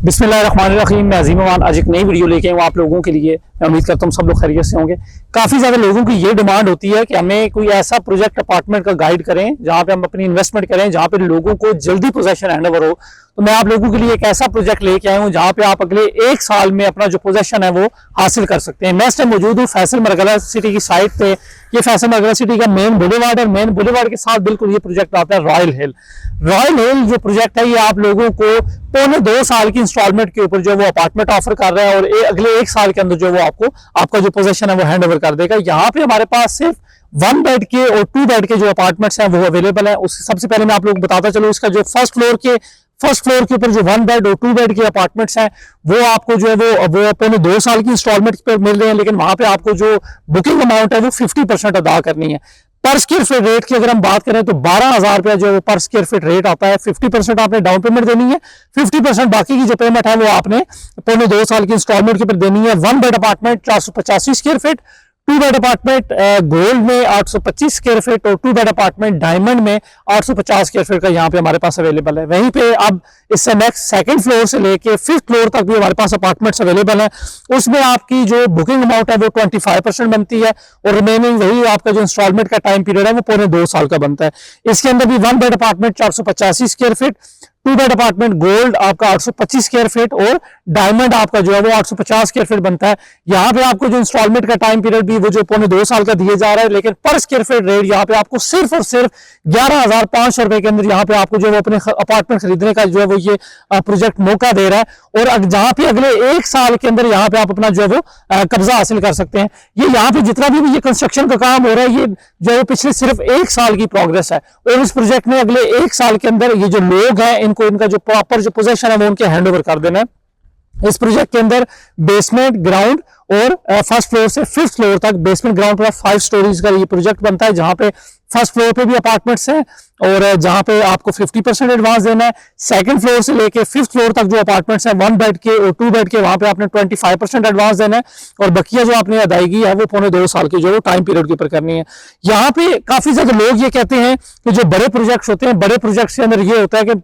बिस्मिल्लाहिर्रहमानिर्रहीम। मैं अजीम अमान आज एक नई वीडियो लेके आऊँ आप लोगों के लिए। मैं उम्मीद करता हूँ सब लोग खैरियत से होंगे। काफ़ी ज़्यादा लोगों की ये डिमांड होती है कि हमें कोई ऐसा प्रोजेक्ट अपार्टमेंट का गाइड करें जहाँ पे हम अपनी इन्वेस्टमेंट करें, जहाँ पे लोगों को जल्दी पोजेशन हैंड ओवर हो। तो मैं आप लोगों के लिए एक ऐसा प्रोजेक्ट लेके आया हूँ जहाँ पे आप अगले 1 साल में अपना जो पोजेशन है वो हासिल कर सकते हैं। मैं इस टाइम मौजूद हूँ फैसल मरगला सिटी की साइड पे। ये फैसल मरगला सिटी का मेन बुलेवार्ड है। मेन बुलेवार्ड के साथ बिल्कुल ये प्रोजेक्ट आता है रॉयल हिल। रॉयल हिल जो प्रोजेक्ट है ये आप लोगों को पौने 2 साल की इंस्टॉलमेंट के ऊपर जो वो अपार्टमेंट ऑफर कर रहा है और अगले 1 साल के अंदर जो वो आपको आपका जो पोजीशन है वो हैंड ओवर कर देगा। यहाँ पे हमारे पास सिर्फ 1 बेड के और 2 बेड के जो अपार्टमेंट्स हैं वो अवेलेबल है। उससे सबसे पहले मैं आप लोगों को बताता चलूँ, इसका जो फर्स्ट फ्लोर के ऊपर जो 1 बेड और 2 बेड के अपार्टमेंट्स हैं वो आपको जो है वो पौने 2 साल की इंस्टॉलमेंट पे मिल रहे हैं। लेकिन वहां पे आपको जो बुकिंग अमाउंट है वो 50% अदा करनी है। पर स्क्वायर फीट रेट की अगर हम बात करें तो 12,000 रुपया जो पर स्क्वायर फीट रेट आता है। 50% आपने डाउन पेमेंट देनी है, 50% बाकी की जो पेमेंट है वो आपने पौने 2 साल की इंस्टॉलमेंट के ऊपर देनी है। 1 bed apartment 485 square feet, 2 bed apartment gold में 825 स्क्वायर फीट और 2 बेड अपार्टमेंट डायमंड में 850 स्क्वायर फीट का यहाँ पे हमारे पास अवेलेबल है। वहीं पे अब इससे नेक्स्ट सेकंड फ्लोर से लेके 5th फ्लोर तक भी हमारे पास अपार्टमेंट्स अवेलेबल है। उसमें आपकी जो बुकिंग अमाउंट है वो 25% बनती है और रिमेनिंग वही आपका जो इंस्टॉलमेंट का टाइम पीरियड है वो पौने 2 साल का बनता है। इसके अंदर भी 1 bed apartment 485 square feet, 2 bed apartment gold आपका 825 स्क्वायर फीट और डायमंड आपका जो है वो 850 स्क्वायर फीट बनता है। यहाँ पे आपको जो इंस्टॉलमेंट का टाइम पीरियड भी वो जो पौने 2 साल का दिया जा रहा है, लेकिन पर स्क्वायर फीट रेट यहाँ पे आपको सिर्फ और सिर्फ 11,500 रुपए के अंदर यहाँ पे आपको जो है वो अपने अपार्टमेंट खरीदने का जो है वो ये प्रोजेक्ट मौका दे रहा है। और जहाँ पे अगले 1 साल के अंदर यहाँ पे आप अपना जो है वो कब्जा हासिल कर सकते हैं। ये यहाँ पे जितना भी ये कंस्ट्रक्शन का काम हो रहा है ये जो है पिछले सिर्फ 1 साल की प्रोग्रेस है और इस प्रोजेक्ट में अगले 1 साल के अंदर ये जो लोग हैं इनका जो प्रॉपर जो पोजीशन है वो उनके हैंड ओवर कर देना है। इस प्रोजेक्ट के अंदर बेसमेंट, ग्राउंड और फर्स्ट फ्लोर से 5th फ्लोर तक बेसमेंट ग्राउंड पर 5 स्टोरीज का ये प्रोजेक्ट बनता है, जहां पे फर्स्ट फ्लोर पे भी अपार्टमेंट्स हैं और जहां पे आपको 50% एडवांस देना है। सेकंड फ्लोर से लेके 5th फ्लोर तक जो अपार्टमेंट्स हैं 1 बेड के और 2 बेड के वहां पे आपने 25% एडवांस देना है और बकिया जो आपने अदायगी है वो पौने 2 साल की जो टाइम पीरियड के ऊपर करनी है। यहाँ पे काफी ज्यादा लोग ये कहते हैं कि जो बड़े प्रोजेक्ट्स होते हैं, बड़े प्रोजेक्ट्स के अंदर ये होता है कि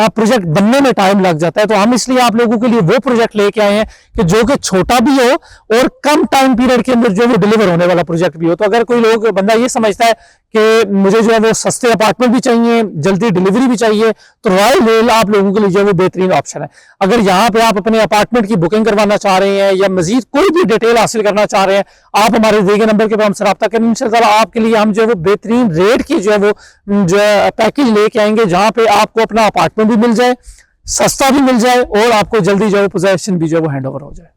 प्रोजेक्ट बनने में टाइम लग जाता है। तो हम इसलिए आप लोगों के लिए वो प्रोजेक्ट लेके आए हैं कि जो कि छोटा भी हो और कम टाइम पीरियड के अंदर जो वो डिलीवर होने वाला प्रोजेक्ट भी हो। तो अगर कोई लोग बंदा ये समझता है कि मुझे जो है वो सस्ते अपार्टमेंट भी चाहिए, जल्दी डिलीवरी भी चाहिए, तो रॉयल हिल आप लोगों के लिए जो है वो बेहतरीन ऑप्शन है। अगर यहाँ पे आप अपने अपार्टमेंट की बुकिंग करवाना चाह रहे हैं या मजीद कोई भी डिटेल हासिल करना चाह रहे हैं, आप हमारे दिए गए नंबर के पर हमसे रब्ता करें। इंशाल्लाह आपके लिए हम जो है वो बेहतरीन रेट की जो है वो पैकेज लेके आएंगे, जहाँ पे आपको अपना अपार्टमेंट भी मिल जाए, सस्ता भी मिल जाए और आपको जल्दी जो है पोजेशन भी जो है वो हैंड ओवर हो जाए।